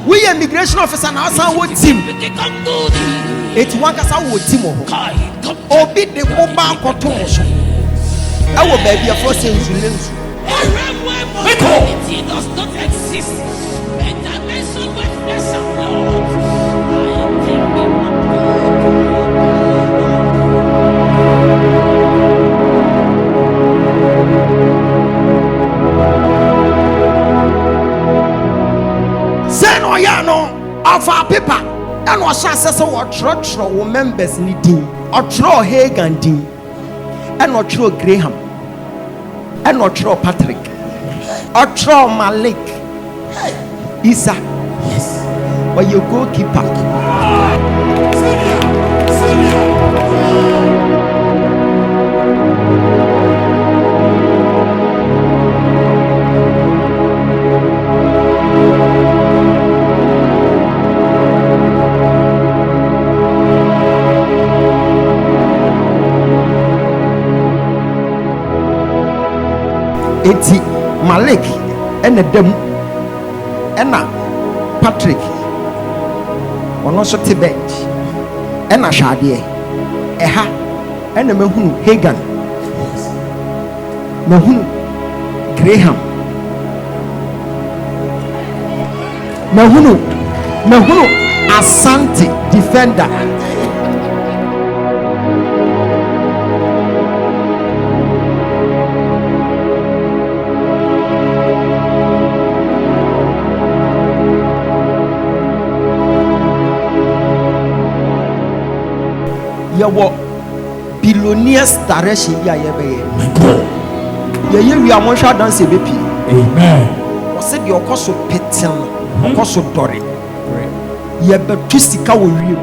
We immigration officer now say what team. It's one kasa what team obi de mobile koton so. I will baby for say insurance. It does not exist. And that is so much less of Lord. Say no ya no of our paper. And what shall say what church or members needing or throw Hagan din and not throw Graham and not throw Patrick or throw Malik Isa. Yes, but you go keep back. Eti Malik ene dem ena Patrick ono so te bench ena hwade eha ena mahunu Hagan mahunu Graham mahunu Asante defender yawo billionaires direction ya yebe ye wi amonsha dance bepi. Amen. O se de okoso petin okoso dore ye betu sika wo wi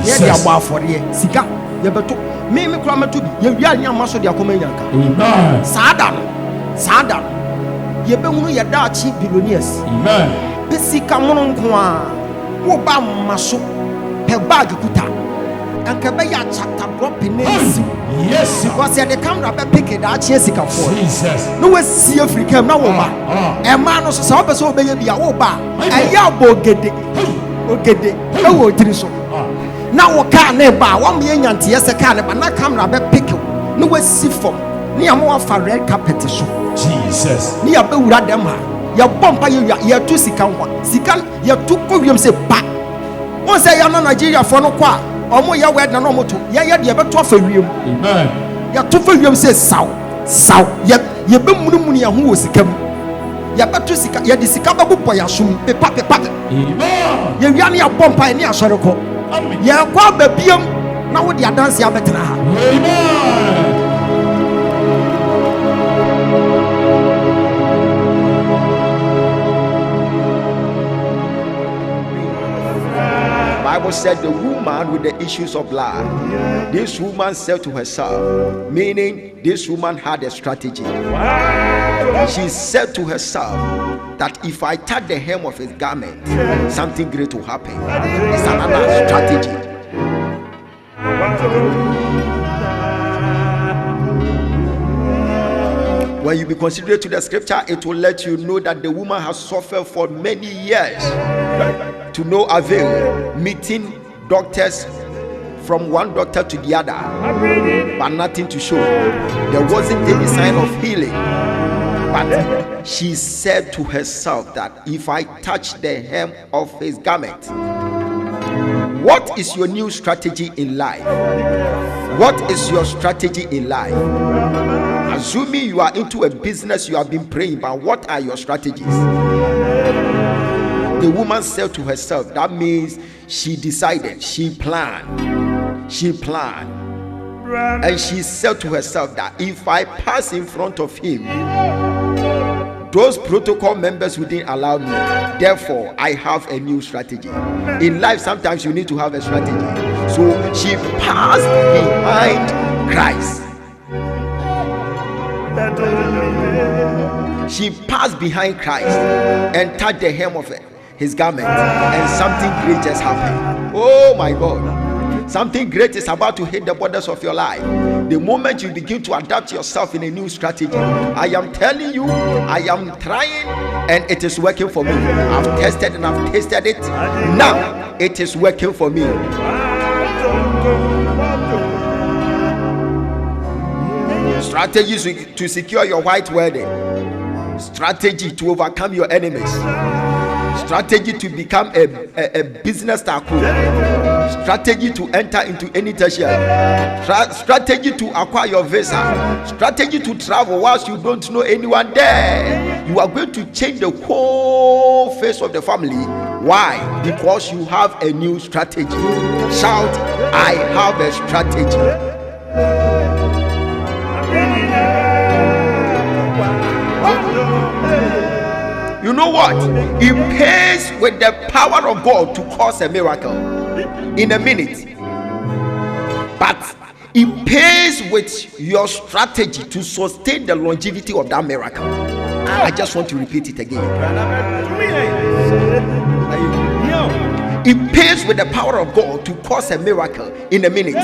ye de abo afore sika ye betu me kura metu bi ye wi anya maso de akoma nyanka. Amen. Sada ye be hunu ye da achi billionaires. Amen. Be sika mono nko a wo ba maso pe bag kuta and Kabaya chapter dropping names. Yes, because the camera be pick it out Jessica for Jesus. No way see Africa now over. A man also saw a so baby a oba. A yabo gede. Ogede. No triso. Now what can neighbor 1 million and yes a can but not camera be pick. No way see for near more for red carpet show. Jesus. Near Bewra Dema. Your bumper you two sikan you two William say back. Once I am Nigeria for no qua. Omo ya wed na no moto ya de beto afawiem. Amen. Ya to fawiem say saw ya be munumunu ya ho sikam ya beto sika ya de sika babupo ya sum pepa. Amen. Ya wiane ya bompa ni asore ko. Amen. Ya kwa babiem na wo de adanse ya betena ha. Amen. Bible said the woman with the issues of blood. This woman said to herself, meaning this woman had a strategy. She said to herself that if I touch the hem of his garment, something great will happen. It's another strategy. When you be considerate to the scripture, it will let you know that the woman has suffered for many years to no avail, meeting doctors from one doctor to the other, but nothing to show. There wasn't any sign of healing. But she said to herself that if I touch the hem of his garment, what is your new strategy in life? What is your strategy in life? Assuming you are into a business, you have been praying, but what are your strategies? The woman said to herself, that means she decided, she planned, and she said to herself that if I pass in front of him, those protocol members wouldn't allow me. Therefore, I have a new strategy. In life, sometimes you need to have a strategy. So she passed behind Christ. She passed behind Christ and touched the hem of his garment, and something great just happened. Oh my God. Something great is about to hit the borders of your life. The moment you begin to adapt yourself in a new strategy, I am telling you, I am trying and it is working for me. I've tested and I've tasted it. Now it is working for me. Strategies to secure your white wedding. Strategy to overcome your enemies. Strategy to become a business tycoon. Strategy to enter into any tertiary. Strategy to acquire your visa. Strategy to travel whilst you don't know anyone there. You are going to change the whole face of the family. Why? Because you have a new strategy. Shout, I have a strategy. You know what? It pays with the power of God to cause a miracle in a minute. But it pays with your strategy to sustain the longevity of that miracle. I just want to repeat it again. It pays with the power of God to cause a miracle in a minute.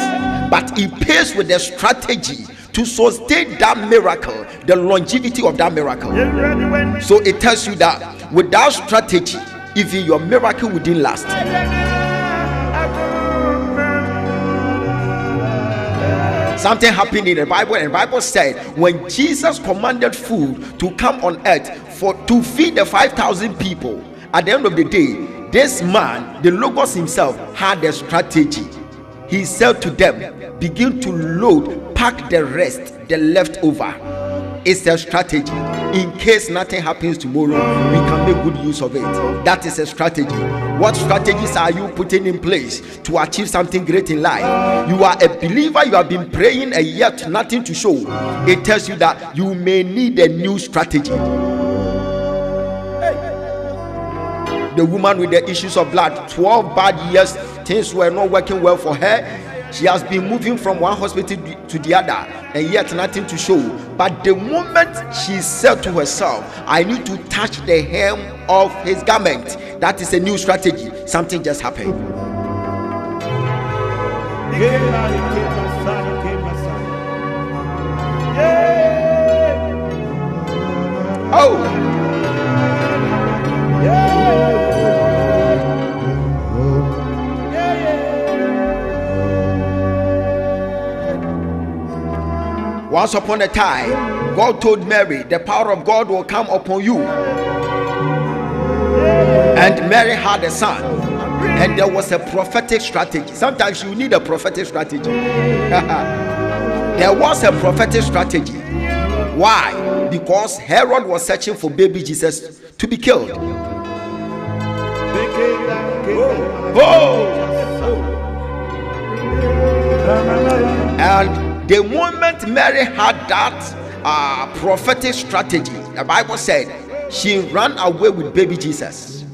But it pays with the strategy to sustain that miracle, the longevity of that miracle. So it tells you that without strategy, even your miracle wouldn't last. Something happened in the Bible, and the Bible said when Jesus commanded food to come on earth to feed the 5,000 people, at the end of the day, this man, the Logos himself, had a strategy. He said to them, begin to load, pack the rest, the leftover. It's a strategy. In case nothing happens tomorrow, we can make good use of it. That is a strategy. What strategies are you putting in place to achieve something great in life? You are a believer, you have been praying and yet nothing to show. It tells you that you may need a new strategy. The woman with the issues of blood, 12 bad years, things were not working well for her. She has been moving from one hospital to the other and yet nothing to show. But the moment she said to herself, I need to touch the hem of his garment, that is a new strategy. Something just happened. Oh! Once upon a time, God told Mary, the power of God will come upon you. And Mary had a son. And there was a prophetic strategy. Sometimes you need a prophetic strategy. There was a prophetic strategy. Why? Because Herod was searching for baby Jesus to be killed. And the moment Mary had that prophetic strategy, the Bible said she ran away with baby Jesus.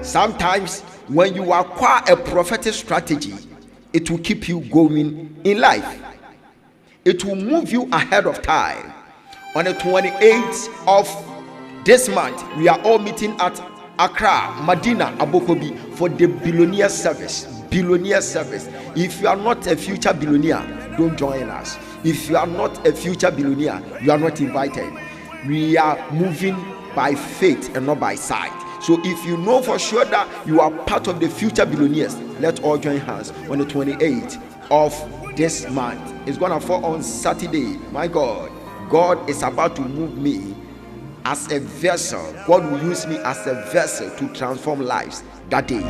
Sometimes when you acquire a prophetic strategy, it will keep you going in life. It will move you ahead of time. On the 28th of this month, we are all meeting at Accra, Medina, Abokobi for the billionaire service. Billionaire service. If you are not a future billionaire, don't join us. If you are not a future billionaire, you are not invited. We are moving by faith and not by sight. So if you know for sure that you are part of the future billionaires, let's all join hands on the 28th of this month. It's gonna fall on Saturday. My God, God is about to move me as a vessel. God will use me as a vessel to transform lives that day. Do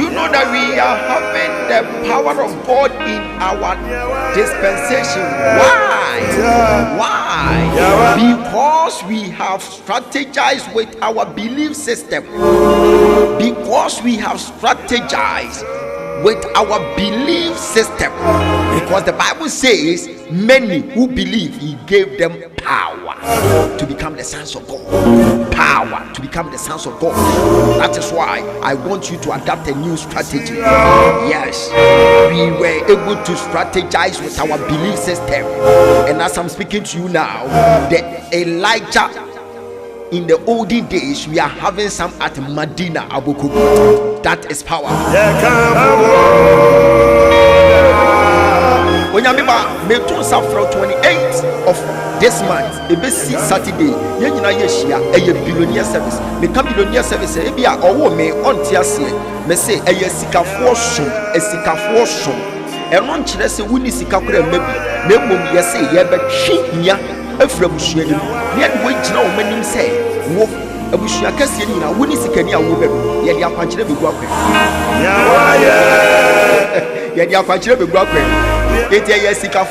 you know that we are having the power of God in our dispensation? Why? Because we have strategized with our belief system. Because we have strategized with our belief system. Because the Bible says many who believe, he gave them power. to become the sons of God. Power to become the sons of God. That is why I want you to adapt a new strategy. Yes, we were able to strategize with our belief system, and as I'm speaking to you now, the Elijah in the olden days, we are having some at Medina Abuku. That is power. When you remember, 28th of this month, ABC Saturday, you know, yes, a billionaire service. Me come billionaire service, a be a me on Tiasia. Me say a sika fortune, a sika fortune. And one chile say, we need sika maybe. Nemo, yes, say, yeah, but she, yeah, a from Shady. Yet, wait, no, many say, walk. I wish you a Cassian, I wouldn't see Kenya woman. Yet, you are punching every walkway. Yet, you are punching every walkway. It is a sika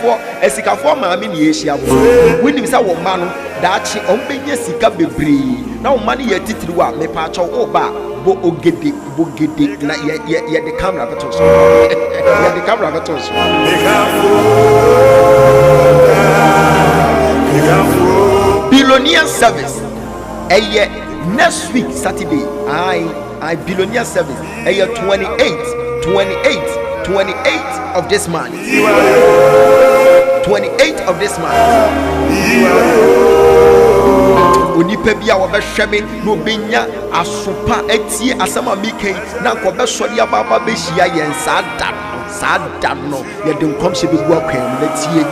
for mammy, yes, when you saw one man that she opened your sika be bree. Now, money yet it will me patch over. Bo ogede, na ye the camera betos. Ye the camera betos. Billionaire service. Next week Saturday, I billionaire service. 28th of this month. 28th of this month. Onipa bia wo behweme no benya asopa etie asama mike na ko be sori ababa be hia yen sada no ye de nkomhye be gu akwan na tie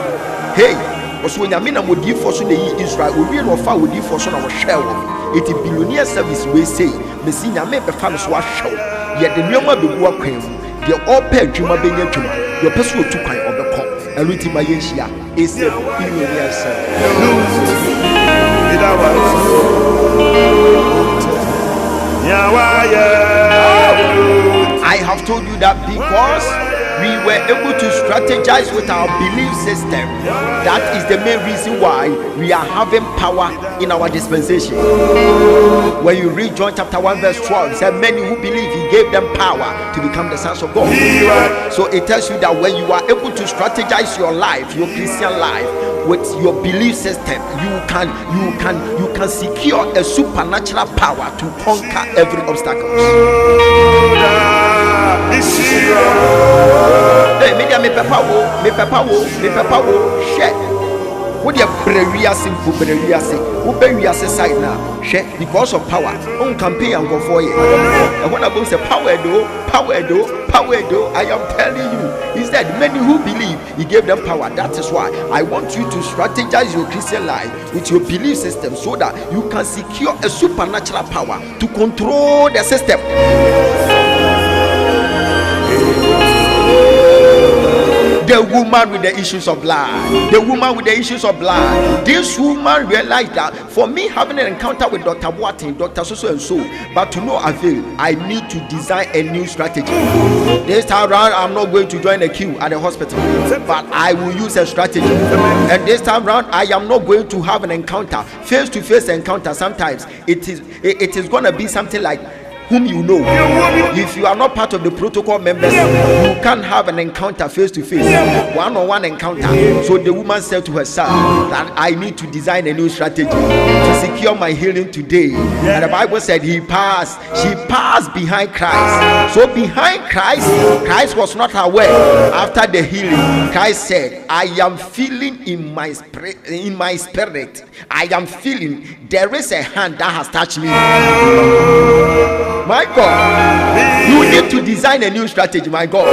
hey oso nyame na modi fo so na yi Israel owie no fa wodi fo so na wo hwe wo eti billionaire service we say mesi nyame be fa no so ahwe ye de nneoma be gu akwan de opa adwuma benya adwuma ye peso otu kwan obekọ eluti ma ye hia ese billionaire service. I have told you that because we were able to strategize with our belief system. That is the main reason why we are having power in our dispensation. When you read John chapter 1 verse 12, it said many who believe he gave them power to become the sons of God. So it tells you that when you are able to strategize your life, your Christian life, with your belief system, you can secure a supernatural power to conquer every obstacle. Hey, me papa wo, share. What you bring simple we side now, share because of power. On campaign and go for you. And when I say power do, I am telling you, he said many who believe he gave them power. That is why I want you to strategize your Christian life with your belief system so that you can secure a supernatural power to control the system. The woman with the issues of blood. This woman realized that for me having an encounter with Dr. Boateng, Dr. So and so, but to no avail, I need to design a new strategy. This time around, I'm not going to join a queue at the hospital, but I will use a strategy. And this time around, I am not going to have an encounter, face-to-face encounter. Sometimes it is going to be something like whom you know. If you are not part of the protocol members, you can't have an encounter face to face, one-on-one encounter. So the woman said to herself that I need to design a new strategy to secure my healing today. And the Bible said she passed behind Christ. So behind Christ was not aware. After the healing, Christ said, I am feeling in my spirit, I am feeling there is a hand that has touched me. My God, you need to design a new strategy, my God.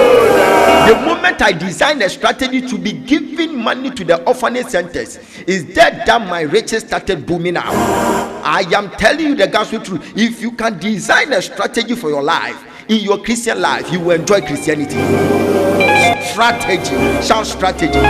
The moment I design a strategy to be giving money to the orphanage centers, is that my riches started booming out. I am telling you the gospel truth. If you can design a strategy for your life, in your Christian life, you will enjoy Christianity. Strategy, shout strategy.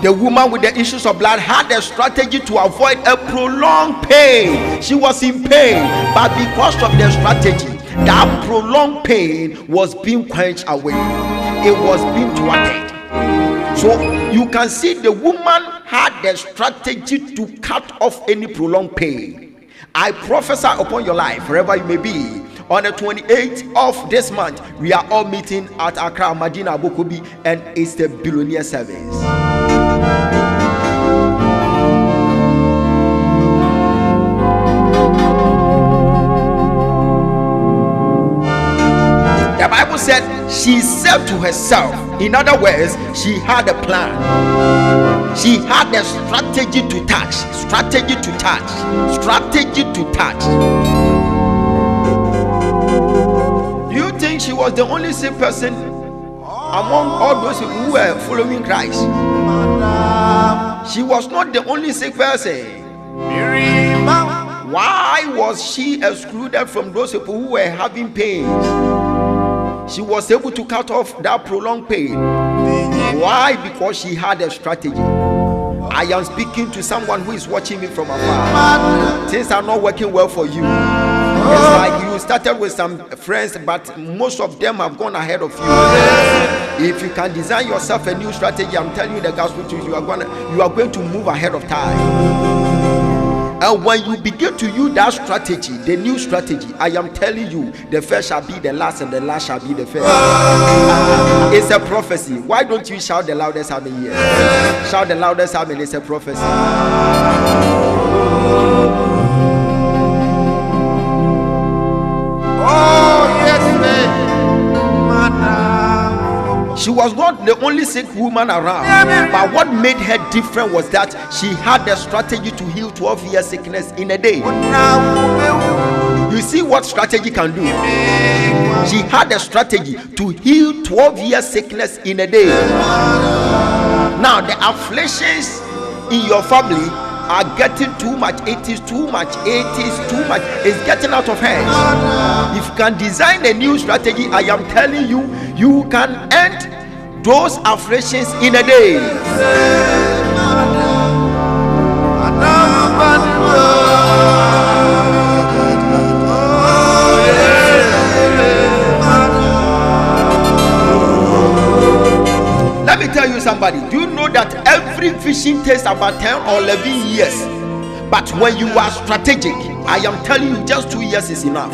The woman with the issues of blood had a strategy to avoid a prolonged pain. She was in pain, but because of the strategy, that prolonged pain was being quenched away. It was being thwarted. So you can see the woman had the strategy to cut off any prolonged pain. I prophesy upon your life, wherever you may be, On the 28th of this month, we are all meeting at Accra, Medina, Bokobi, and it's the billionaire service. The Bible said she said to herself, in other words, she had a plan. She had a strategy to touch, strategy to touch, strategy to touch. Do you think she was the only sick person among all those who were following Christ? She was not the only sick person. Why was she excluded from those people who were having pain? She was able to cut off that prolonged pain. Why? Because she had a strategy. I am speaking to someone who is watching me from afar. Things are not working well for you. It's like you started with some friends, but most of them have gone ahead of you. If you can design yourself a new strategy, I'm telling you the gospel truth, you are going to move ahead of time. And when you begin to use that strategy, the new strategy, I am telling you, the first shall be the last, and the last shall be the first. It's a prophecy. Why don't you shout the loudest amen here? Shout the loudest amen. It's a prophecy. Oh yes, she was not the only sick woman around, but what made her different was that she had the strategy to heal 12 years sickness in a day. You see what strategy can do? She had a strategy to heal 12 years sickness in a day. Now the afflictions in your family are getting too much. It is too much. It is too much. It's getting out of hand. If you can design a new strategy, I am telling you, you can end those afflictions in a day. Let me tell you somebody, do you know that every vision takes about 10 or 11 years? But when you are strategic, I am telling you, just 2 years is enough.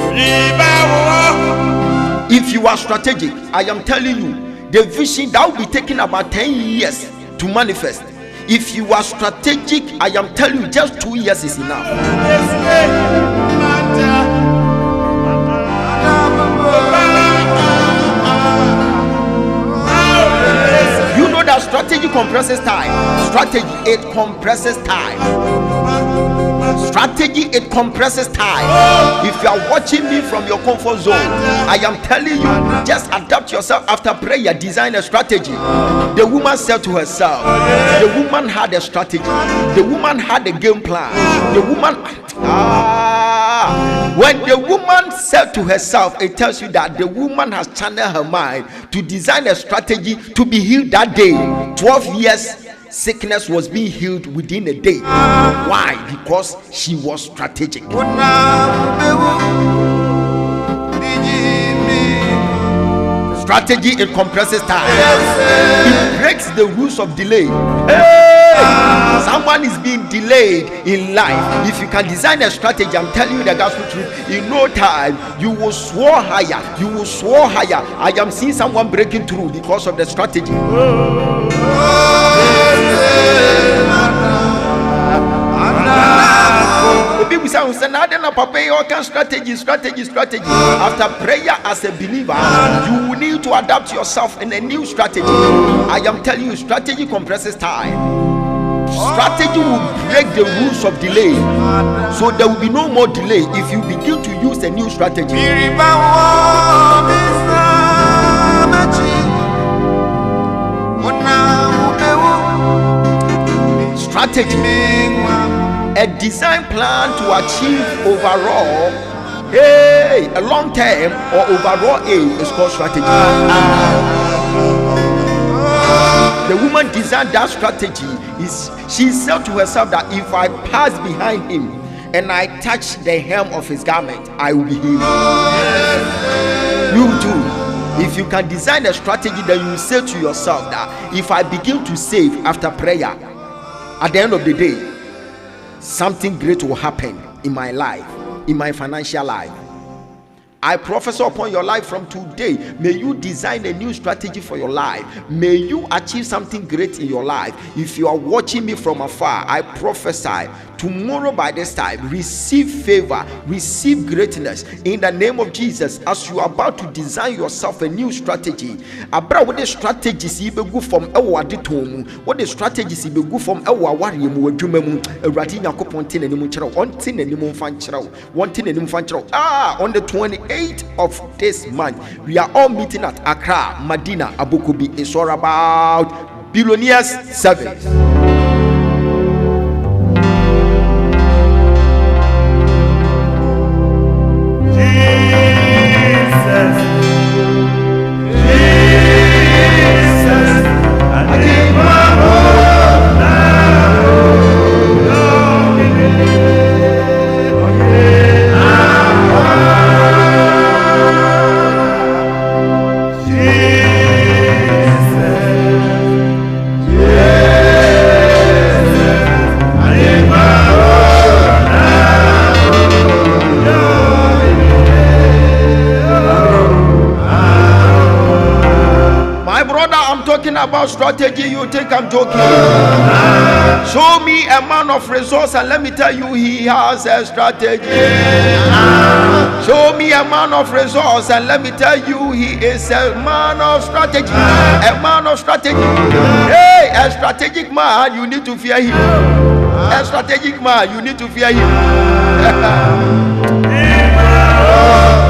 If you are strategic, I am telling you, the vision that will be taking about 10 years to manifest. If you are strategic, I am telling you, just 2 years is enough. You know that strategy compresses time. Strategy, it compresses time. Strategy, it compresses time. If you are watching me from your comfort zone, I am telling you, just adapt yourself. After prayer, design a strategy. The woman said to herself, the woman had a strategy, the woman had a game plan. The woman when the woman said to herself, it tells you that the woman has channeled her mind to design a strategy to be healed that day. 12 years sickness was being healed within a day. Why? Because she was strategic. Strategy, it compresses time. It breaks the rules of delay. Hey, someone is being delayed in life. If you can design a strategy, I'm telling you the gospel truth, in no time you will soar higher. You will soar higher. I am seeing someone breaking through because of the strategy. People say, strategy. After prayer, as a believer, you will need to adapt yourself in a new strategy. I am telling you, strategy compresses time. Strategy will break the rules of delay, so there will be no more delay if you begin to use a new strategy. Strategy, a design plan to achieve overall a long term or overall aim is called strategy. The woman designed that strategy. She said to herself that if I pass behind him and I touch the hem of his garment, I will be healed. You too, if you can design a strategy, then you say to yourself that if I begin to save after prayer, at the end of the day, something great will happen in my life, in my financial life. I prophesy upon your life from today. May you design a new strategy for your life. May you achieve something great in your life. If you are watching me from afar, I prophesy tomorrow by this time, receive favor, receive greatness in the name of Jesus. As you are about to design yourself a new strategy, abra what the strategies you be go from ewa ditom, what the strategies you be go from ewa warrior mu adwuma mu awrati yakopon tin anim kyerɛ on tin anim fan kyerɛ one tin anim fan kyerɛ on the 28th of this month we are all meeting at Accra, Medina, Abokobi. It's all about billionaires service. About strategy, you think I'm joking? Show me a man of resource and let me tell you he has a strategy. Show me a man of resource and let me tell you he is a man of strategy. A man of strategy. Hey, a strategic man, you need to fear him. A strategic man, you need to fear him.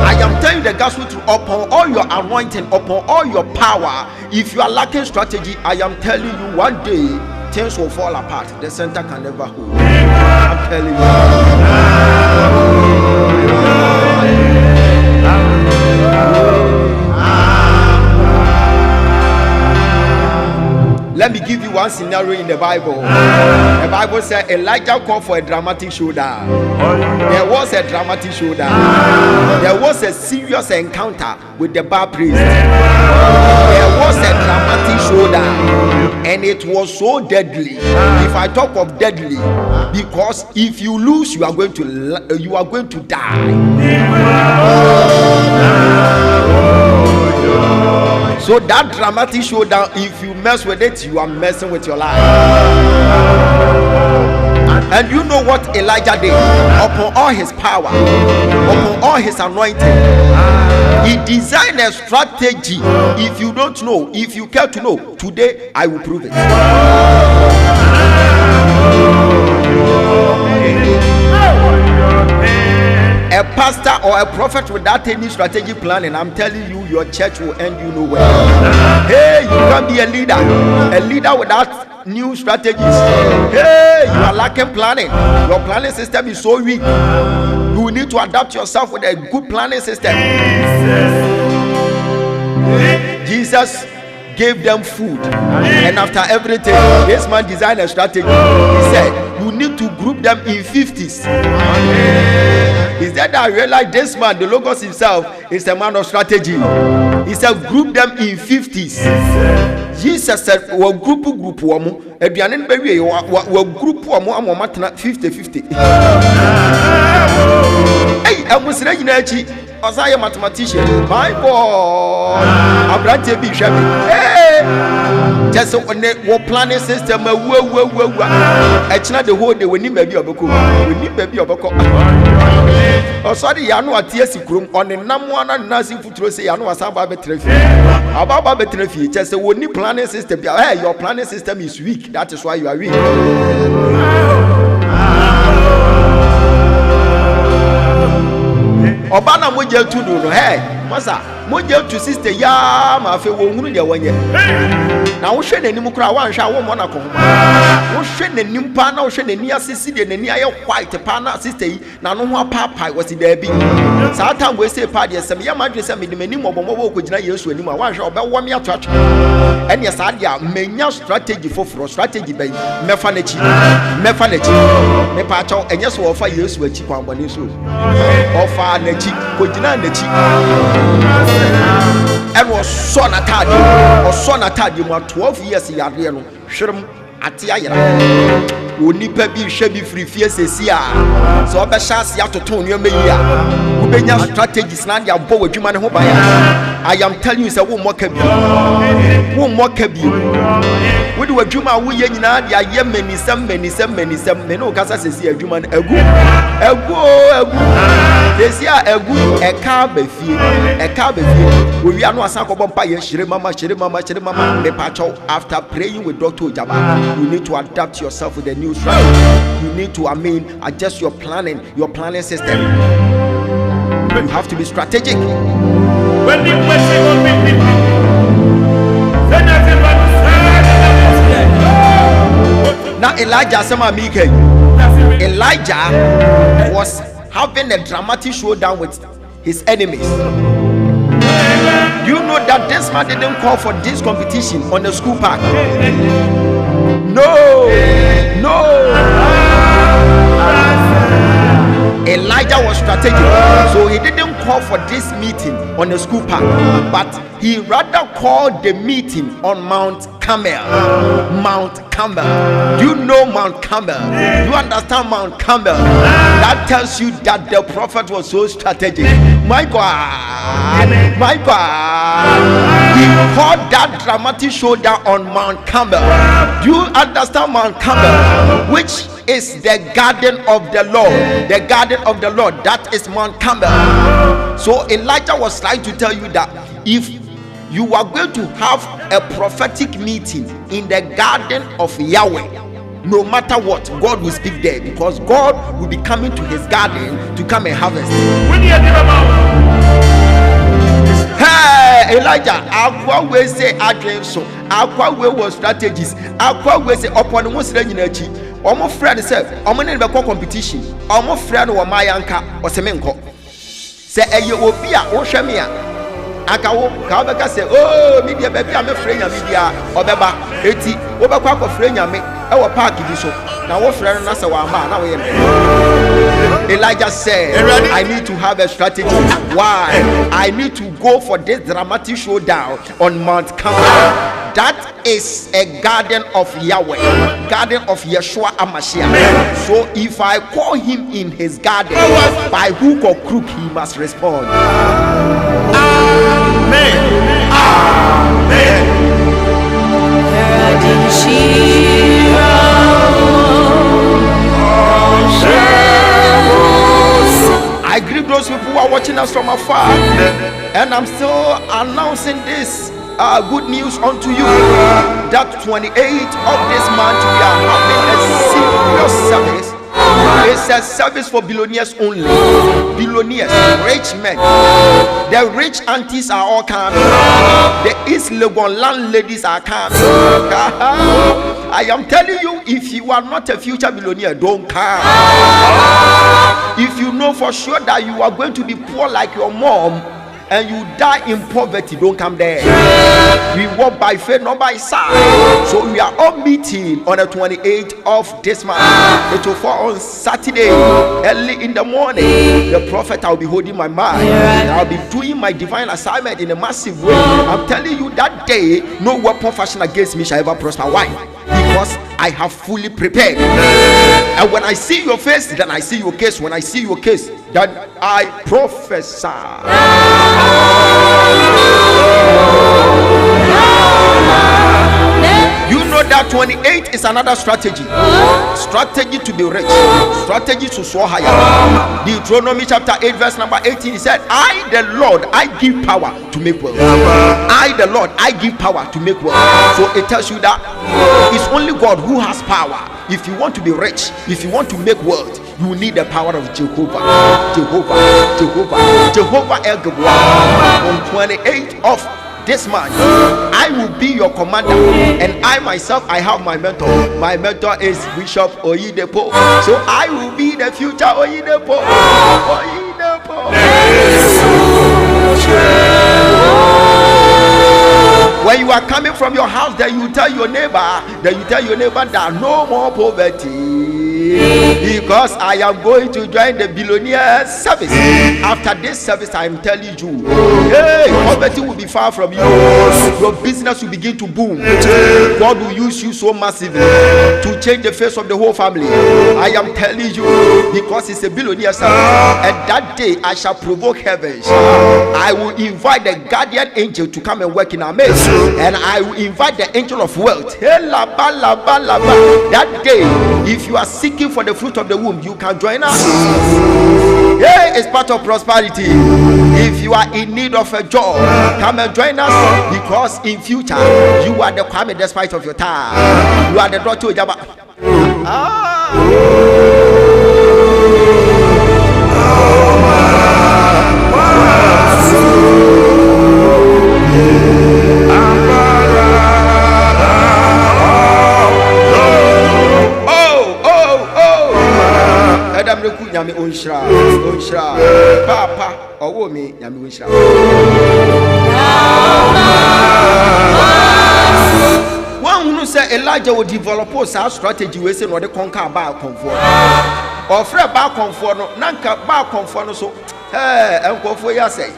I am telling the gospel to upon all your anointing, upon all your power. If you are lacking strategy, I am telling you one day things will fall apart. The center can never hold. I'm telling you. Let me give you one scenario in the Bible. The Bible said Elijah called for a dramatic showdown. There was a dramatic showdown. There was a serious encounter with the Baal priest. There was a dramatic showdown, and it was so deadly. If I talk of deadly, because if you lose, you are going to die. So that dramatic showdown, if you mess with it, you are messing with your life. And you know what Elijah did? Upon all his power, upon all his anointing, he designed a strategy. If you don't know, if you care to know, today I will prove it. A pastor or a prophet without any strategic planning, I'm telling you, your church will end you nowhere. Hey, you can be a leader without new strategies. Hey, you are lacking planning. Your planning system is so weak. You will need to adapt yourself with a good planning system. Jesus gave them food, and after everything, this man designed a strategy. He said, you need to group them in 50s. Is that I realized this man, the Logos himself, is a man of strategy. He said, group them in 50s. Jesus said, well, group woman, a group 50-50. Hey, I was reading as I am a mathematician. My boy, I'm trying to be shabby. Hey, just on the planning system. It's not the whole day. We need maybe a book. We need maybe a book. Oh, sorry, I know a TSC room on the number one and nothing to say. I know about Betrefi. Just a only planning system. Hey, your planning system is weak. That is why you are weak. Obana moje tu no hey masa moje tu sister ya ma fe wo hunu de wonye na wo hwe nanim kura wa nhwa wo mo na ko wo hwe nanim pa na wo hwe nani asisi de nani aye white pa na sister yi na no ho papa wo si da bi sa time we say pa de sem ya ma dwe sem de manim obomo ko gina Yesu anim a wa nhwa obewo me atwache ene sa de a menya strategy for strategy ben mefa na chi me pa chaw enye so wo fa Yesu achi kwa mbone so ofa na chi ko gina na chi and was son atade or son atade mo 12 years yare no hwerem ate ayera oni pa bi hwe bi free fie sesi a so be chance ya toton nyo meyi a Ubenya strategies na dia bo adwuma ne ho ban. I am telling you say wo mo ka bi. Wo mo ka bi. Wo de adwuma wo ye nyina dia ye menisem me no kasa sesi adwuma na egu. Desi a egu e ka ba fie. Wo wi anu asan ko bompa ye shire mama me pacho. After praying with Dr. Ogyaba, you need to adapt yourself with the new strategy. You need to adjust your planning system. You have to be strategic. When the question will be now Elijah was having a dramatic showdown with his enemies. You know that this man didn't call for this competition on the school park. No. Elijah was strategic, so he didn't call for this meeting on the school park, but he rather called the meeting on Mount Carmel. Do you know Mount Carmel? Do you understand Mount Carmel? That tells you that the prophet was so strategic. My God, he called that dramatic showdown on Mount Carmel. Do you understand Mount Carmel, which is the garden of the Lord? The garden of the Lord, that is Mount Carmel. So Elijah was trying to tell you that if you are going to have a prophetic meeting in the garden of Yahweh, no matter what, God will speak there, because God will be coming to his garden to come and harvest. Hey, Elijah, Aqua will say again so. Aqua will was strategies. Aqua will say upon the most energy. Omo friend said, Omo never competition. Omo friend or my anchor or semenko. Say, you will be a Oshamia. Akawo Kabaka say, oh, media baby, I'm a friend of media or Baba 80 over quack of friend of me. Our party so now what friend that's our man now. Elijah said, I need to have a strategy. Why? I need to go for this dramatic showdown on Mount Carmel. That is a garden of Yahweh, garden of Yeshua Amashiach. So if I call him in his garden, by hook or crook he must respond. I greet those people who are watching us from afar, and I'm still announcing this good news unto you that 28th of this month we are having a serious service. It's a service for billionaires only. Billionaires, rich men. The rich aunties are all coming. The East Legon landladies are coming. I am telling you, if you are not a future billionaire, don't come. If you know for sure that you are going to be poor like your mom and you die in poverty, don't come there. We walk by faith, not by sight. So we are all meeting on the 28th of this month. It will fall on Saturday, early in the morning. The prophet, I'll be holding my mind. I'll be doing my divine assignment in a massive way. I'm telling you that day, no weapon fashioned against me shall ever prosper. Why? Because I have fully prepared. And when I see your face, then I see your case. When I see your case, then I prophesy. You know that 28 is another strategy. Strategy to be rich. Strategy to soar higher. Deuteronomy chapter 8 verse number 18, he said, I the Lord, I give power to make wealth. I the Lord, I give power to make wealth. So it tells you that it's only God who has power. If you want to be rich, if you want to make wealth, you need the power of Jehovah El Gabor. On 28th of this month, I will be your commander, and I myself, I have my mentor. My mentor is Bishop Oyedepo. So I will be the future Oyedepo. When you are coming from your house, then you tell your neighbor that no more poverty. because I am going to join the billionaire service. After this service, I am telling you, hey, poverty will be far from you. Your business will begin to boom. God will use you so massively to change the face of the whole family. I am telling you, because it's a billionaire service. And that day I shall provoke heavens. I will invite the guardian angel to come and work in our midst, and I will invite the angel of wealth. That day, if you are seeking for the fruit of the womb, you can join us. Yeah, it's part of prosperity. If you are in need of a job, come and join us, because in future you are the Kwame despite of your time. You are the daughter Ogyaba. Nyame onshra papa owo me nyame onshra. One who say Elijah will develop a strategy we say no de conquer ba comfort or free ba comfort no nanka ba comfort no so enkofo ya say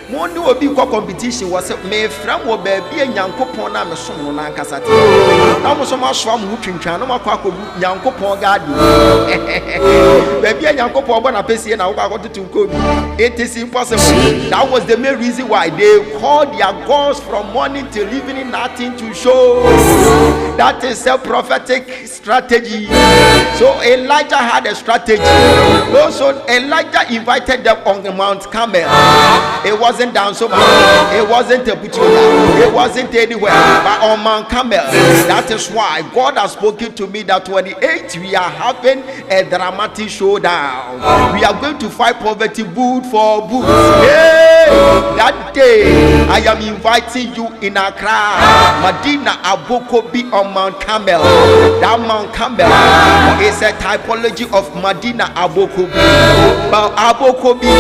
mo ni obi kwa competition was me from wo ba bi nyankopon na me som no nanka sate na mo so ma so mo twintwan no makwa akobu nyankopon gadi ba bi nyankopon bo na pese na wo kwa tutu ko bi. It is impossible. That was the main reason why they called their gods from morning till evening, nothing to show. That is a prophetic strategy. So Elijah had a strategy. Also Elijah invited them on the Mount Carmel. It wasn't down so much. It wasn't a Putuya. It wasn't anywhere. But on Mount Carmel. That is why God has spoken to me that 28 we are having a dramatic showdown. We are going to fight poverty boot for boot. Hey, that day I am inviting you in Accra, Medina, Abokobi on Mount Carmel. That Mount Carmel is a typology of Medina, Abokobi. But Abokobi,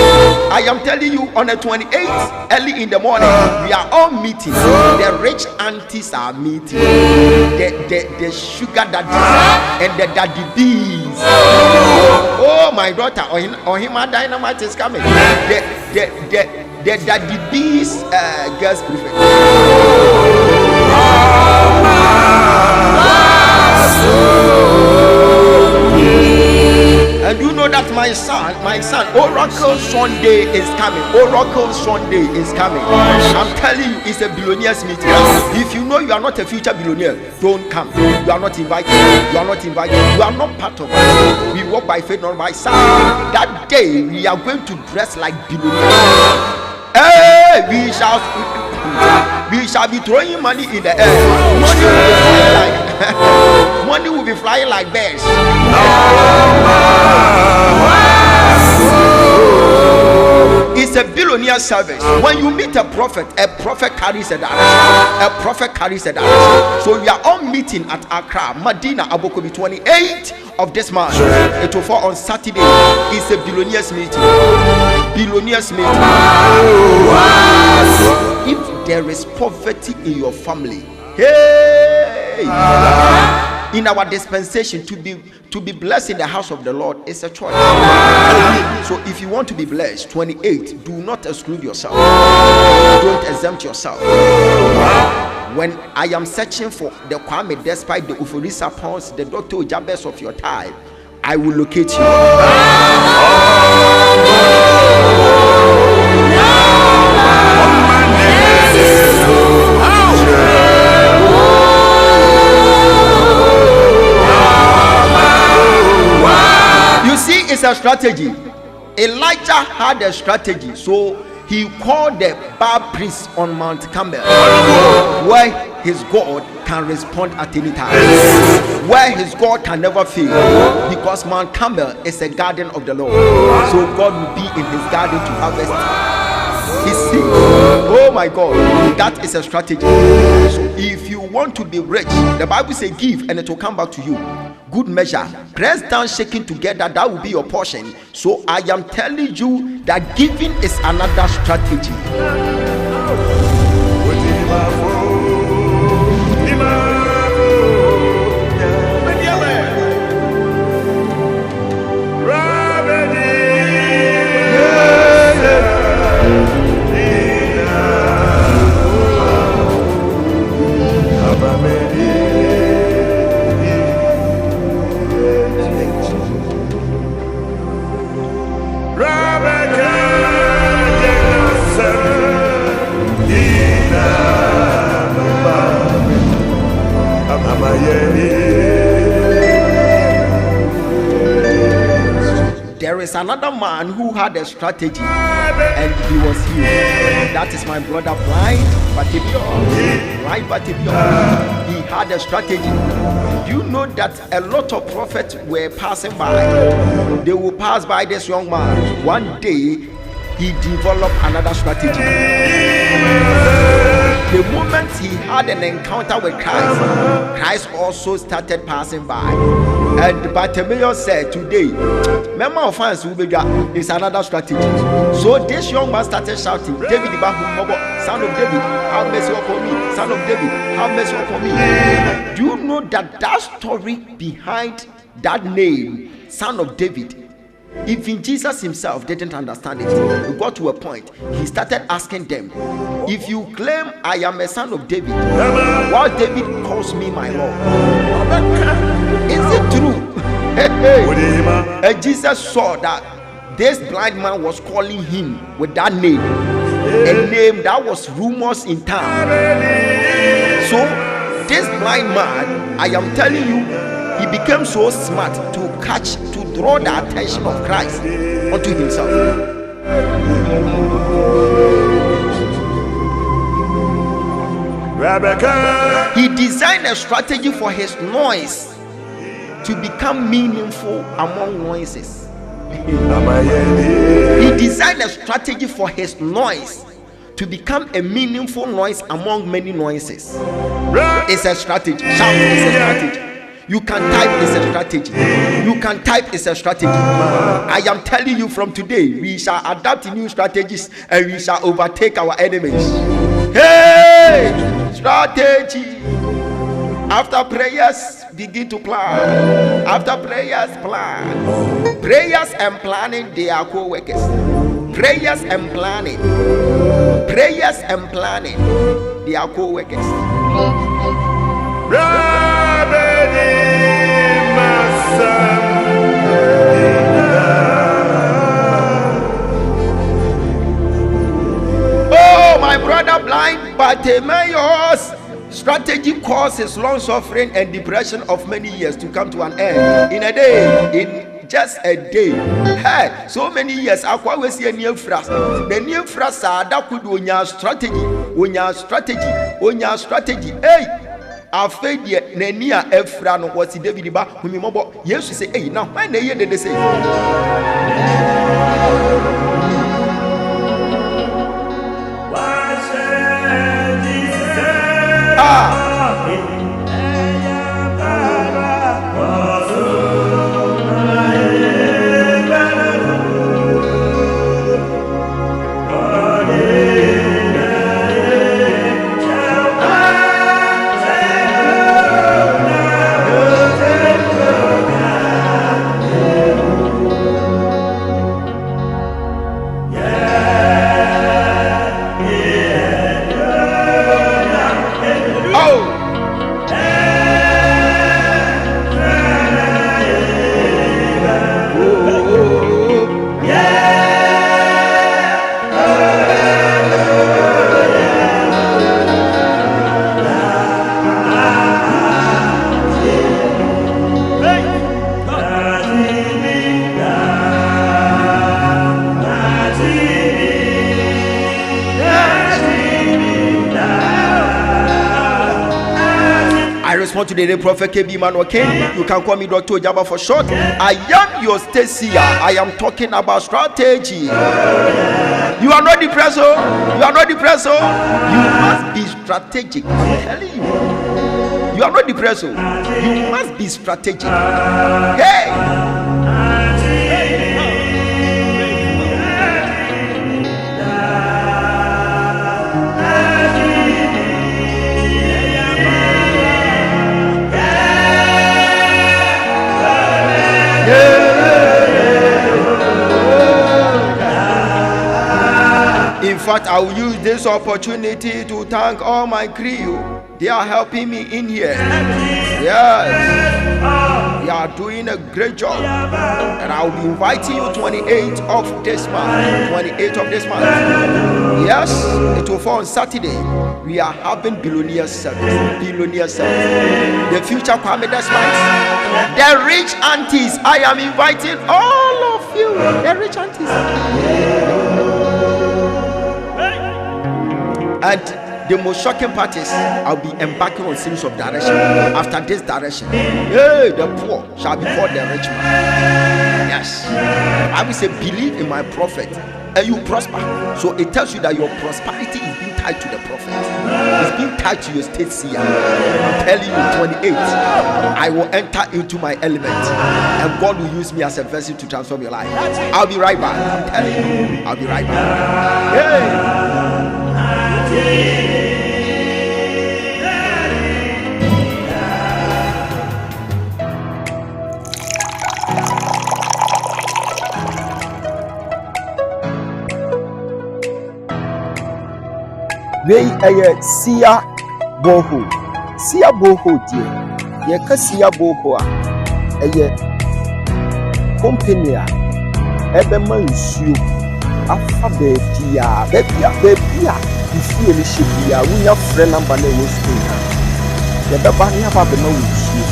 I am telling you, on the 28th, early in the morning, we are all meeting. The rich aunties are meeting. The sugar daddies and the daddy bees. Oh, my daughter, on him, dynamite is coming. The daddy bees girls prefect. And you know that my son, Oracle Sunday is coming. Oracle Sunday is coming. I'm telling you, it's a billionaire's meeting. If you know you are not a future billionaire, don't come. You are not invited. You are not invited. You are not part of us. We walk by faith, not by sight. That day, we are going to dress like billionaires. Hey, we shall be throwing money in the air. Money will be flying like birds. It's a billionaire service. When you meet a prophet carries a direction. A prophet carries a direction. So we are all meeting at Accra, Medina, Abokobi, 28th of this month. It will fall on Saturday. It's a billionaire's meeting. Billionaire's meeting. If there is poverty in your family, hey, in our dispensation, to be blessed in the house of the Lord is a choice. So if you want to be blessed, 28, do not exclude yourself. Don't exempt yourself. When I am searching for the Kwame despite the Uforisa pounds, the Dr. Ogyaba of your time, I will locate you. You see, it's a strategy. Elijah had a strategy, so he called the Baal priest on Mount Carmel, where his God can respond at any time, where his God can never fail, because Mount Carmel is a garden of the Lord. So God will be in his garden to harvest his seed. Oh my God, that is a strategy. So if you want to be rich, the Bible says give and it will come back to you. Good measure, pressed down, shaking together, that will be your portion. So I am telling you that giving is another strategy. is another man who had a strategy and he was healed. That is my brother blind Bartimaeus. Blind Bartimaeus. He had a strategy. You know that a lot of prophets were passing by. They will pass by this young man. One day he developed another strategy. The moment he had an encounter with Christ, Christ also started passing by. And Bartimaeus said, today, member of fans will be is another strategy. So this young man started shouting, David, son of David, have mercy upon me. Son of David, have mercy upon me. Do you know that story behind that name, son of David? Even Jesus himself didn't understand it. We got to a point. He started asking them, if you claim I am a son of David, why David calls me my Lord? Is it true? And Jesus saw that this blind man was calling him with that name, a name that was rumors in town. So this blind man, I am telling you, he became so smart to draw the attention of Christ unto himself. He designed a strategy for his noise to become meaningful among noises. He designed a strategy for his noise to become a meaningful noise among many noises. It's a strategy. Shout, it's a strategy. You can type, it's a strategy. You can type, it's a strategy. I am telling you from today, we shall adapt new strategies and we shall overtake our enemies. Hey! Strategy. After prayers, begin to plan. After prayers, plan. Prayers and planning, they are co-workers. Prayers and planning. Prayers and planning, they are co-workers. Oh, my brother blind Bartimaeus' strategy caused his long suffering and depression of many years to come to an end in a day, in just a day. Hey, so many years akwa we see a new phrase. The new phrase that could onya strategy. Hey, afei de nani a efra no wasi David ba humimobo Yesu say, hey, now when they hear they say to the prophet KB man, okay? You can call me Dr. Ogyaba for short. I am your Seer. I am talking about strategy. You are not depressed, oh. You are not depressed, oh. You must be strategic. I'm telling you. You are not depressed, oh. You must be strategic. Hey! In fact, I will use this opportunity to thank all my crew. They are helping me in here. Yes, they are doing a great job. And I will be inviting you 28th of this month. 28th of this month. Yes, it will fall on Saturday. We are having billionaire service. Billionaire service. The future Kwame Desmond. The rich aunties. I am inviting all of few. The rich aunties. And the most shocking part is I'll be embarking on series of direction. After this direction, hey, the poor shall be called the rich man. Yes, I will say, believe in my prophet and you prosper. So it tells you that your prosperity is being tied to the prophet. It's being tied to your state seer. I'm telling you, 28, I will enter into my element and God will use me as a vessel to transform your life. I'll be right back. I'm telling you, I'll be right back. Hey. Wei ɛyɛ Seer borehole. Seer borehole deɛ yɛka Seer borehole a ɛyɛ company a ɛbɛma nsuo afa baabi a nsuo no hyɛ bia wonya frɛ number na ɛwɔ screen ha yɛbɛba ne aba bɛma wo nsuo.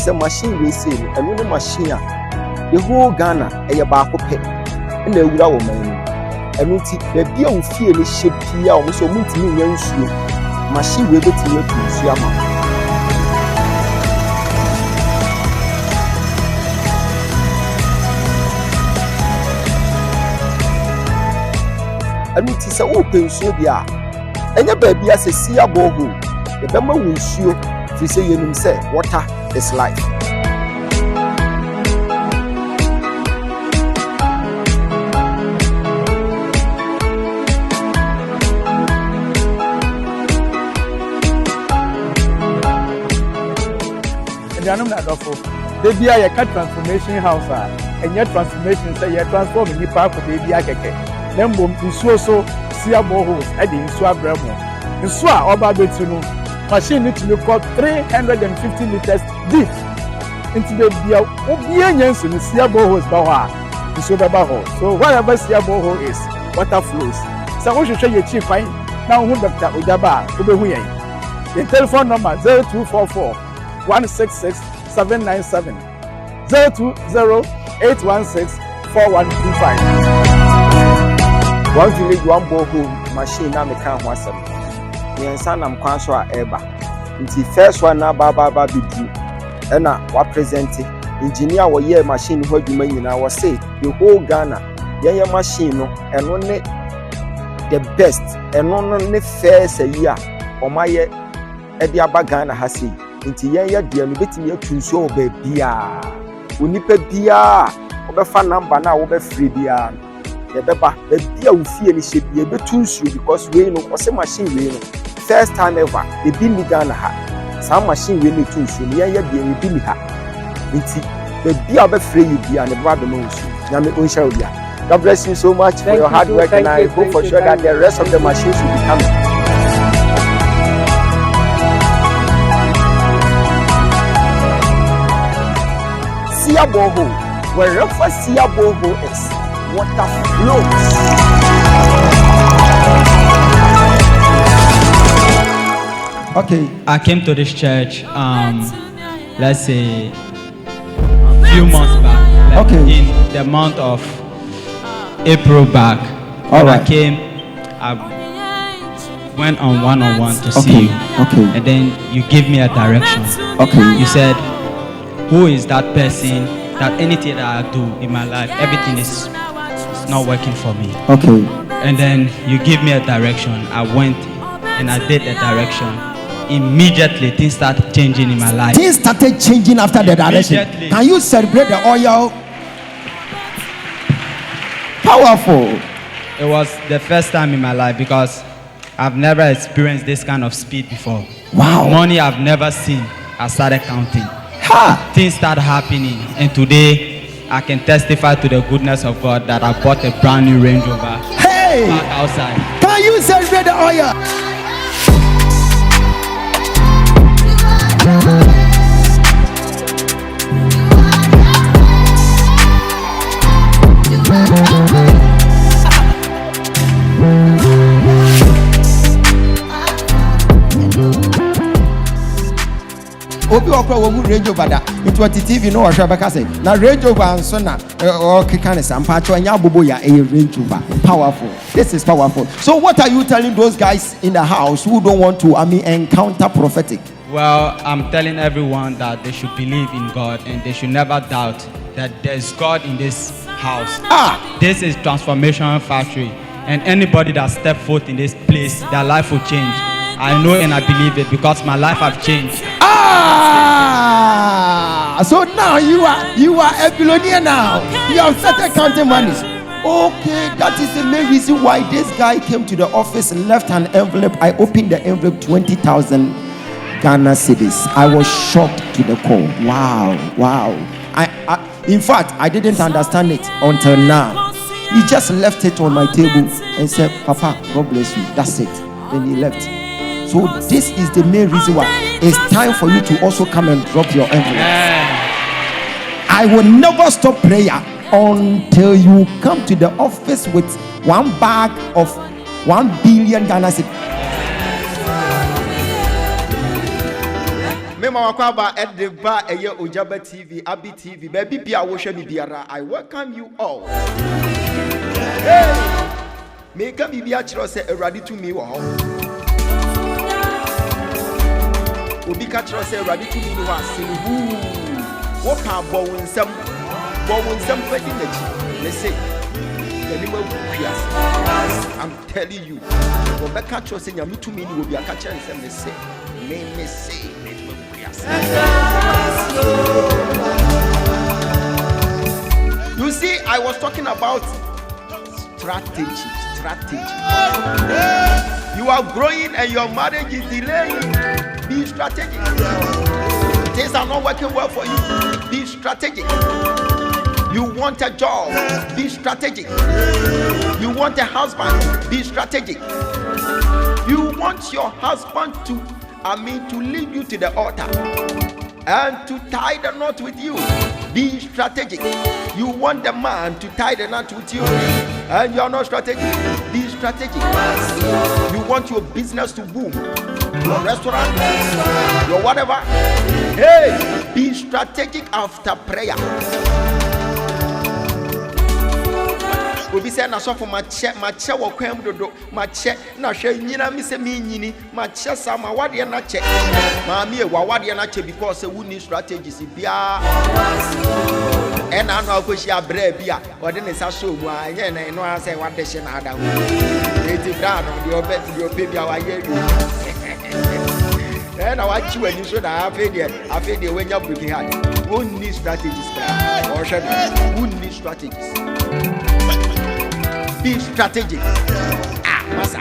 Sɛ machine we say no ɛno ne machine a the whole Ghana ɛyɛ baako pɛ ɛna awura wɔ man mu ɛno nti baabi a wo fie no hyɛ pia ɔmo sɛ ɔmo ntumi nya nsuo machine we bɛtumi atu nsuo ama ɛno nti sɛ wopɛ nsuo bi a ɛnyɛ baabi a sɛ Seer borehole yɛbɛma wo nsuo firi sɛ yɛnim sɛ water is life. Nnuanom na adɔfo da bia yɛka transformation house a ɛnyɛ transformation sɛ yɛ transform nipa akɔ baabi akɛkɛ na mmom nsuo so Seer boreholes ɛde nsuo abrɛ mu nsuo a ɔba abɛti no machine no tumi kɔ 350 liters deep into the bia obia nya nsuo no Seer boreholes ba hɔ a nsuo bɛba hɔ so wherever Seer borehole is water flows sɛ wohwehwɛ yɛ chief fan na wo hu Dr. Ogyaba a wobɛhu yɛn the telephone number 0244 166 797 020 816 4125. One village, one borehole machine na meka ho asem. Yɛnsa nam kwan so a ɛba. Nti first one na ba bidu. Ɛna wa present engineer wɔ yɛ machine ho adwuma nyina wɔ say the whole Ghana yɛyɛ machine no ɛno ne the best ɛno no ne first ayi a ɔmayɛ ɛde aba Ghana ha sei. Nti yɛyɛ deɛ no betimi atu nsuo wɔ baabi a onipa bia obɛfa number na wobɛfrɛ bia yɛbɛba baabi a wo fie ne hyɛ bia betu nsuo because we no ɔsɛ machine we no first time ever ebi ni Ghana ha saa machine we no tu nsuo no yɛyɛ deɛ ebi ni ha nti baabi a wobɛfrɛ yi bia ne baba bɛma nsuo nyame onhyɛ wo bia. God bless you so much for your hard work and I hope for sure that the rest of the machines will be coming. Seer borehole, wherever Seer borehole is, water flows. Okay, I came to this church, let's say, a few months back. Like Okay. In the month of April back. All When right. I came, I went on one-on-one to see you. Okay. And then you gave me a direction. Okay. You said, who is that person that anything that I do in my life, everything is not working for me. Okay. And then you give me a direction. I went and I did the direction. Immediately things started changing in my life. Things started changing after the direction. Immediately. Can you celebrate the oil? Powerful. It was the first time in my life because I've never experienced this kind of speed before. Wow. Money I've never seen, I started counting. Ha! Things started happening, and today I can testify to the goodness of God that I bought a brand new Range Rover Hey! back outside. Can you celebrate the oil? obi okra wo mu Range Rover da into TV no ohwe beka say na Range Rover anso na o keka ne sampa cho nya bobo ya Range Rover. Powerful. This is powerful. So what are you telling those guys in the house who don't want to encounter prophetic? Well, I'm telling everyone that they should believe in God and they should never doubt that there's God in this house. This is transformation factory, and anybody that step foot in this place, their life will change. I know and I believe it because my life have changed. So now you are a billionaire now. You have started counting money. Okay, that is the main reason why this guy came to the office and left an envelope. I opened the envelope, 20,000 Ghana cedis. I was shocked to the core. Wow. I in fact, I didn't understand it until now. He just left it on my table and said, Papa, God bless you. That's it. Then he left. So this is the main reason why it's time for you to also come and drop your envelope. I will never stop prayer until you come to the office with one bag of 1 billion Ghana cedis. At the bar, Ogyaba TV, Abi TV, baby, Pia, Biara. I welcome you all. Hey, make a Bibia say ready to me. Ubika say ready to me. What can Bowen some wedding? Let's say, I'm telling you, Rebecca saying, I'm to me, will be a catcher and say, may say. You see, I was talking about strategy. You are growing and your marriage is delaying. Be strategic. Things are not working well for you. Be strategic. You want a job. Be strategic. You want a husband. Be strategic. You want your husband to lead you to the altar and to tie the knot with you. Be strategic. You want the man to tie the knot with you and you are not strategic. Be strategic. You want your business to boom, your restaurant, your whatever. Hey, be strategic after prayer. Obi say na so for my check wo kwam dodo my check na hwe nyina mi se mi nyini my check sama wade na check ma mi e wa wade na check because we need strategies bia and na na ko shi abra bia wode ne sa so mu anya na no say wade she na ada ho eti bra no de obe bia wa ye du and I chi wani so na afi de we nya breaking heart. We need strategies or should we need strategies. Be strategic. Massa.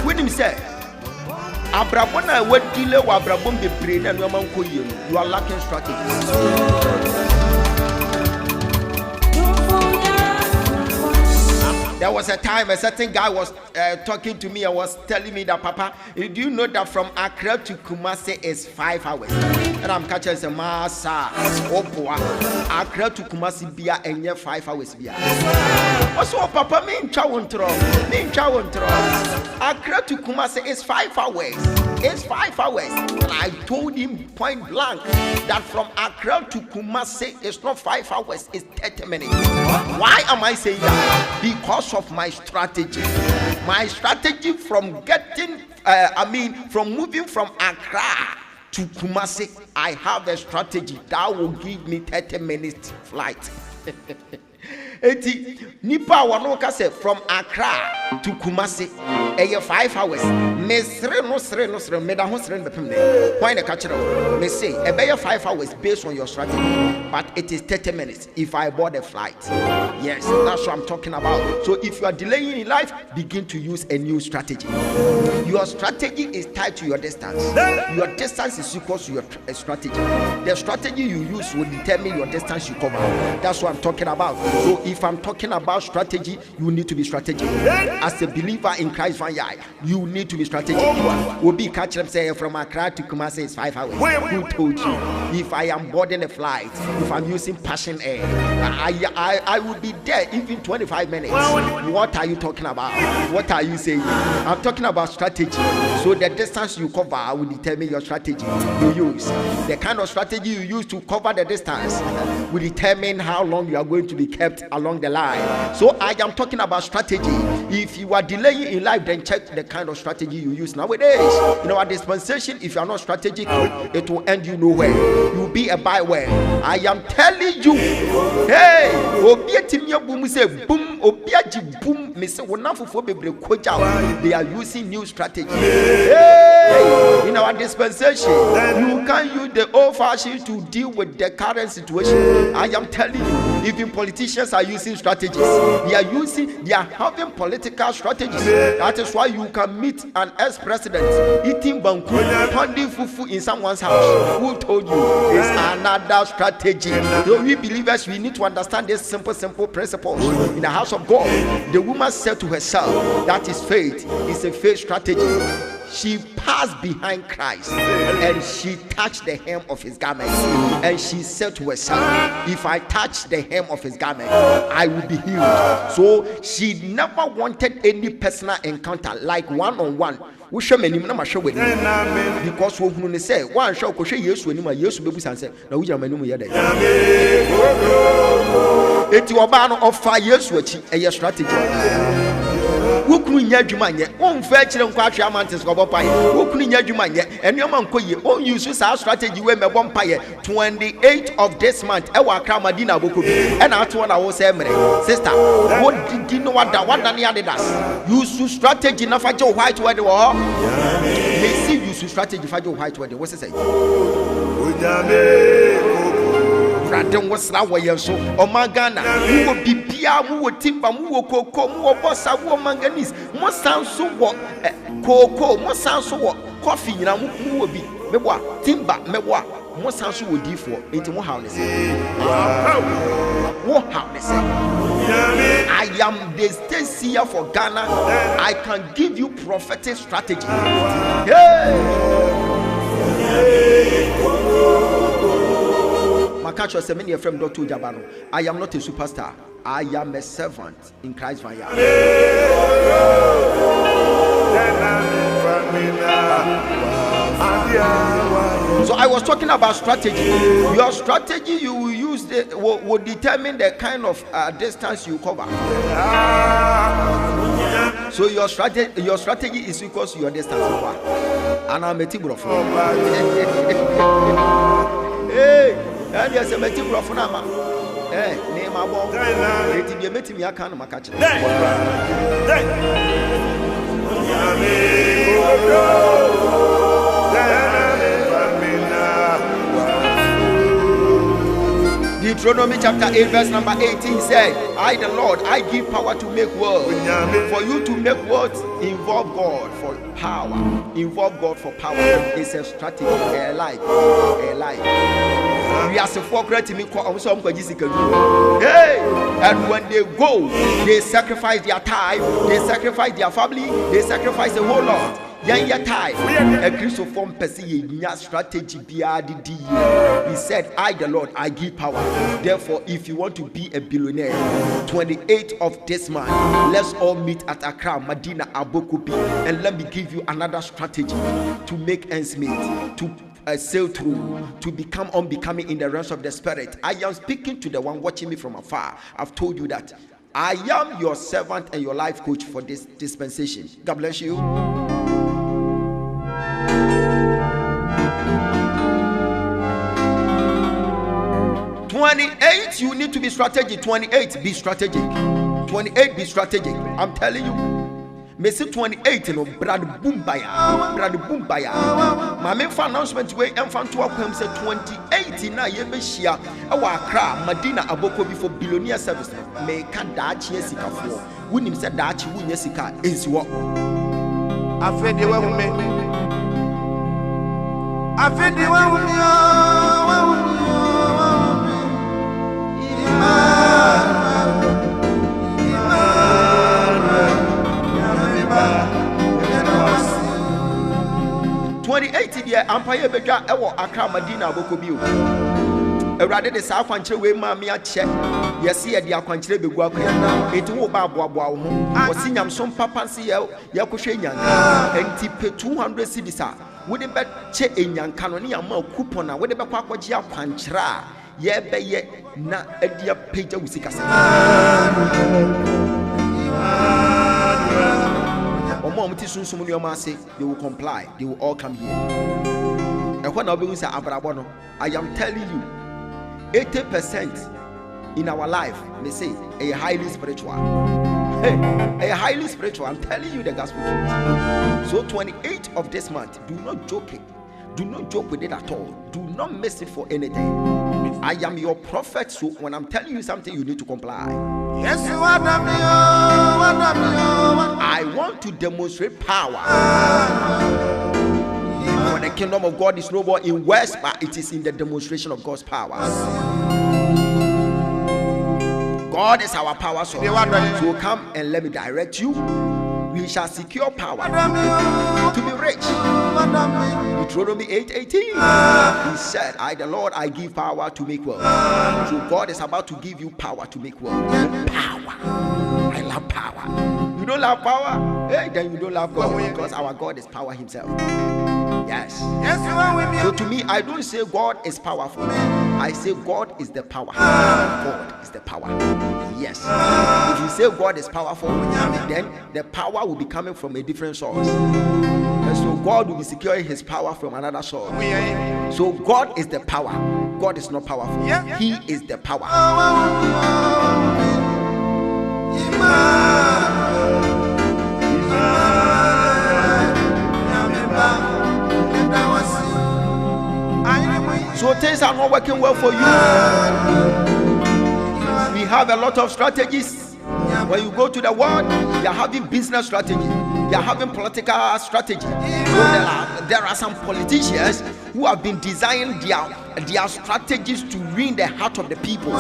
When him say, Abrabona we delay wa Abrabon be brain and no man ko you are lacking strategy. There was a time a certain guy was talking to me and was telling me that, Papa, do you know that from Accra to Kumasi is 5 hours? And I'm catching some massa. Accra to Kumasi bia and 5 hours bia. Also, Papa, me in Chawuntro. Accra to Kumasi is 5 hours. It's 5 hours. And I told him point blank that from Accra to Kumasi is not 5 hours, it's 30 minutes. Why am I saying that? Because of my strategy. My strategy from from moving from Accra to Kumasi, I have a strategy that will give me 30 minutes flight. Eti nipa wanoka say from Accra to Kumasi 5 hours. Me sre no me da ho sre be pem ne. Why na catch me say 5 hours based on your strategy, but it is 30 minutes if I board a flight. Yes, that's what I'm talking about. So if you are delaying in life, begin to use a new strategy. Your strategy is tied to your distance. Your distance is equal to your strategy. The strategy you use will determine your distance you cover. That's what I'm talking about. So if I'm talking about strategy, you need to be strategic. As a believer in Christ Vineyard, you need to be strategic. strategy. Will be catch them say from Accra to Kumasi is 5 hours. Who told you? If I am boarding a flight, if I'm using Passion Air, I will be there even 25 minutes. What are you talking about? What are you saying? I'm talking about strategy. So the distance you cover will determine your strategy you use. The kind of strategy you use to cover the distance will determine how long you are going to be kept along the line. So I am talking about strategy. If you are delaying in life, then check the kind of strategy you use nowadays. In our dispensation, if you are not strategic, it will end you nowhere. You will be a byword. I am telling you, hey, boom, say boom, boom, they are using new strategy. Hey, in our dispensation, you can use the old fashioned to deal with the current situation. I am telling you, even politicians are using strategies. They are having political strategies. That is why you can meet an ex-president eating banku, pounding fufu in someone's house. Who told you? It's another strategy. So we believers, we need to understand this simple principles. In the house of God, the woman said to herself, that is faith. It's a faith strategy. She passed behind Christ and she touched the hem of his garment, and she said to herself, if I touch the hem of his garment, I will be healed. So she never wanted any personal encounter, like one-on-one. Because when say one show yes anymore, yes will be answered. Now we are it will ban of fire, yes, which a strategy. Who couldn't yet demand on fetch and quash amantis of Opie? Who couldn't yet demand yet? And your man could you own use our strategy when a vampire 28th of this month, our Kramadina Boku, and out one I was saying, sister, what did you know what the other does? Use strategy enough for your white weather war. They see use strategy for your white weather. What's it say? Radon was now where so Omagana, who will be Pia, who will timber, who will cocoa, who will bossa, who will manganese, more sound so what cocoa, more sound so what coffee, you know, who will be Mewa, timber, Mewa, more sound so would for it more harness. What harness? I am the state seer for Ghana. I can give you prophetic strategy. Catch your seminary from Dr. Ogyaba. I am not a superstar. I am a servant in Christ's vineyard. So I was talking about strategy. Your strategy you will use will determine the kind of distance you cover. So your strategy is equal to your distance. And I'm a tibro. Hey. And yes, a meeting of Nama. Name my bomb. It be a meeting. I can't catch it. Deuteronomy chapter 8 verse number 18 said, I the Lord, I give power to make words. For you to make words, involve God for power. Involve God for power. It's a strategy, a life. We are so fortunate me hey, and when they go, they sacrifice their time, they sacrifice their family, they sacrifice the whole lot. Yan time, a Christopher Pessi, strategy BRD. He said, I the Lord, I give power. Therefore, if you want to be a billionaire, 28th of this month, let's all meet at Accra, Medina, Abokubi, and let me give you another strategy to make ends meet, to sail through, to become unbecoming in the realms of the spirit. I am speaking to the one watching me from afar. I've told you that I am your servant and your life coach for this dispensation. God bless you. 28, you need to be strategic. 28, be strategic. 28, be strategic. I'm telling you. Me say 28 no brad boom buyer. My main announcement way enfant to akwam say 28 na ye be shia e wa Accra Medina Abokobi for billionaire service. Me ka daachi esikafo. Wunim say daachi wunya sika ensiwo. Afede we me. Afede we 28 deɛ ampaeɛ bɛdwa ɛwɔ Accra Medina abɔkɔ bio. Awurade de saa akwankyerɛ wei maa me akyɛ. Yɛsi yɛde akwankyerɛ bɛgu akɔyɛ. Enti wo ba aboaboa wo ho. Wɔsi nyamsom papa nsi yɛkɔhwɛ nyanka. Enti pe 200 cedis a wode bɛkyɛ enyanka no ne yɛama coupon a wode bɛkɔ akɔgye akwankyerɛ a yɛbɛyɛ na adi apagya wo sika sɛ. Omo ti sunsum nneɛma ase, they will comply, they will all come here. Ɛhɔ na wobɛhu sɛ abrabɔ no, I am telling you, 80% in our life, they say, a highly spiritual. Hey, a highly spiritual. I'm telling you the gospel truth. So 28th of this month, do not joke it. Do not joke with it at all. Do not miss it for anything. I am your prophet, so when I'm telling you something, you need to comply. Yes, I want to demonstrate power. For the kingdom of God is no more in words, but it is in the demonstration of God's power. God is our power source. So come and let me direct you. We shall secure power to be rich. Deuteronomy 8:18. He said, I the Lord, I give power to make wealth. So God is about to give you power to make wealth. Power. I love power. You don't love power? Hey, then you don't love God, because our God is power himself. Yes. So to me, I don't say God is powerful. I say God is the power. God is the power. Yes. If you say God is powerful, then the power will be coming from a different source. And so God will be securing his power from another source. So God is the power. God is not powerful. He is the power. So things are not working well for you. We have a lot of strategies. When you go to the world, you are having business strategy. You are having political strategy. So there are some politicians who have been designing their strategies to win the heart of the people.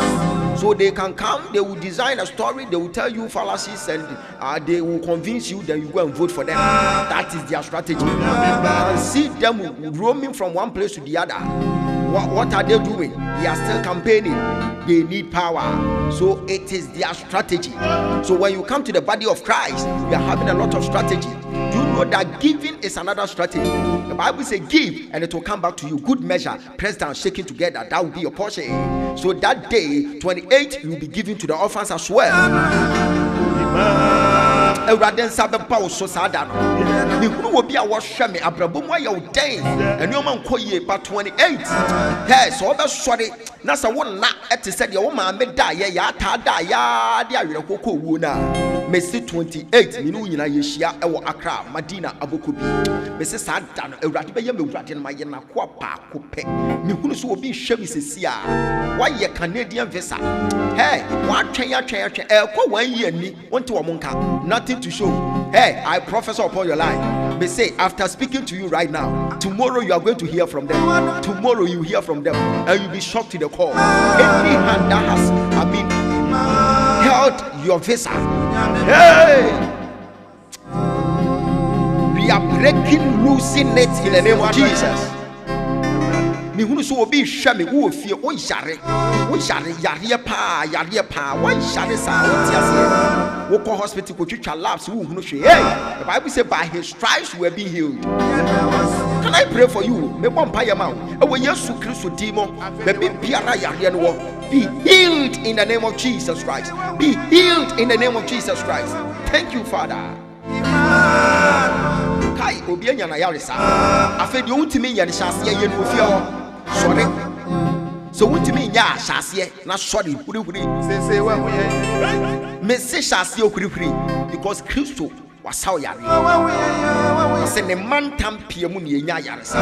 So they can come, they will design a story, they will tell you fallacies, and they will convince you that you go and vote for them. That is their strategy. And see them roaming from one place to the other. What are they doing? They are still campaigning. They need power. So it is their strategy. So when you come to the body of Christ, we are having a lot of strategy. Do you know that giving is another strategy? The Bible says give and it will come back to you. Good measure, pressed down, shaking together. That will be your portion. So that day, 28, you will be giving to the orphans as well. Rather than power so sad. The will be our shame, a brabuma, your day, and your man call ye but 28. Yes, all the sorry. Nasa one not at the said your woman may die, ya tada, ya, dear Coco Wuna. Messi 28, Minuina Yeshia, our Accra, Medina, Abukubi. Mrs. Santan, a ratibay, rat in my yana quapa, coupe. Mihunus will be Chemissia. Why ye Canadian visa? Hey, what chair, one year, one to a monka, nothing to show. Hey, I prophesy upon your life. They say, after speaking to you right now, tomorrow you are going to hear from them. Tomorrow you hear from them, and you'll be shocked to the core. Any hand that has, held your visa. Hey, we are breaking, losing it in the name of Jesus. Me who so be shame who fear o yare yare pa one share sa what ya wo hospital ko twitwa labs who no hwe. Hey, the Bible say by his stripes we are being healed. Can I pray for you? Me bomb pa yama e wo Yesu Kristo dimo be biara yare no be healed in the name of Jesus Christ. Be healed in the name of Jesus Christ. Thank you, Father. Kai obi anya na yare sa afa de untimi nya ne hyase ye no fie. Sorry. So what do you mean? Yeah, Shasie, not sorry. Message Shasie because Christo was how ya. Send a man tampia muni yaras.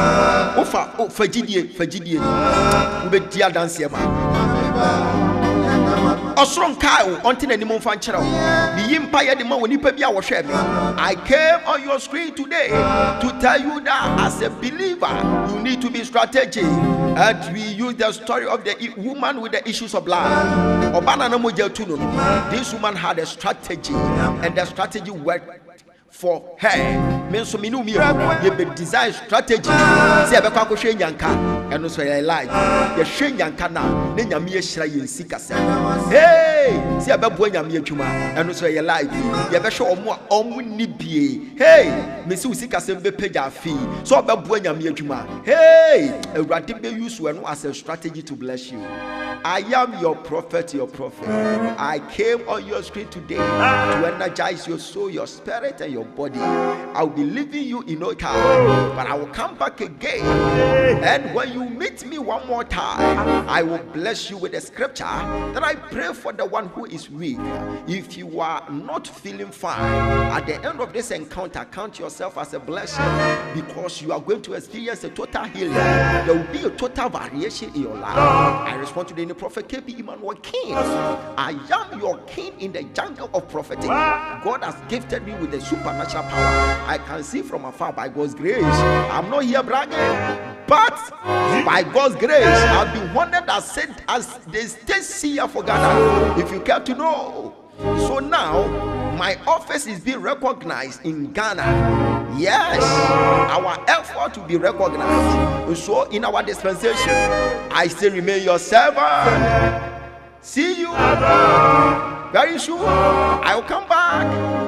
Ofa, Fajidie, Ube dear dance here. A strong cow until any more fan channel. The empire, the man when you pay our share. I came on your screen today to tell you that as a believer, you need to be strategic. And we use the story of the woman with the issues of blood. This woman had a strategy, and the strategy worked for her. Men so minu you be design strategy. See a beka ko hwe nyanka eno so your life. Ye hwe nyanka na ne nyame ye hira ye nsika se. Hey, see a bebo nyame adwuma eno so your life. Ye be hwe omo ni bie. Hey, me si usika se be page afi. So bebo nyame adwuma. Hey, Awurade be use we no as a strategy to bless you. I am your prophet, your prophet. I came on your screen today to energize your soul, your spirit, and your body. I will be leaving you in no time, but I will come back again. And when you meet me one more time, I will bless you with a scripture that I pray for the one who is weak. If you are not feeling fine, at the end of this encounter, count yourself as a blessing, because you are going to experience a total healing. There will be a total variation in your life. I respond to the prophet KB Emmanuel King. I am your king in the jungle of prophetic. God has gifted me with a supernatural power. I can see from afar by God's grace. I'm not here bragging, but by God's grace, I've been honored as the state seer for Ghana. If you care to know. So now, my office is being recognized in Ghana. Yes, our effort to be recognized. So in our dispensation, I still remain your servant. See you very soon. I will come back.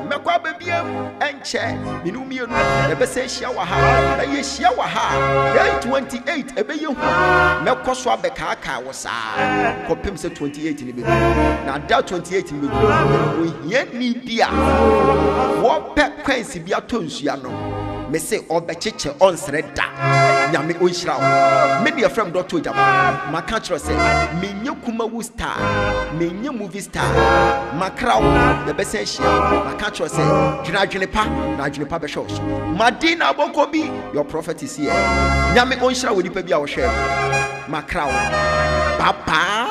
Mekwa baby and chair. Minumi no. Ebe say share wa ha. Na ye share wa ha. Day 28. Ebe ye hu. Mekwa so abeka aka wo sa. Kopem say 28 ni be. Na that 28 ni be. We here ni bia. Wo pe kwansi bia tonsuya no. Me say obecheche onsreda nyame onhyira wo me de from Dr. Ogyaba maka kire say menye kumawu star menye movie star makra wo de be say hia maka kire say dwene pa na dwene pa be show madina bokobi your prophet is here nyame onhyira wo dipa bia wo hwe makra wo bye bye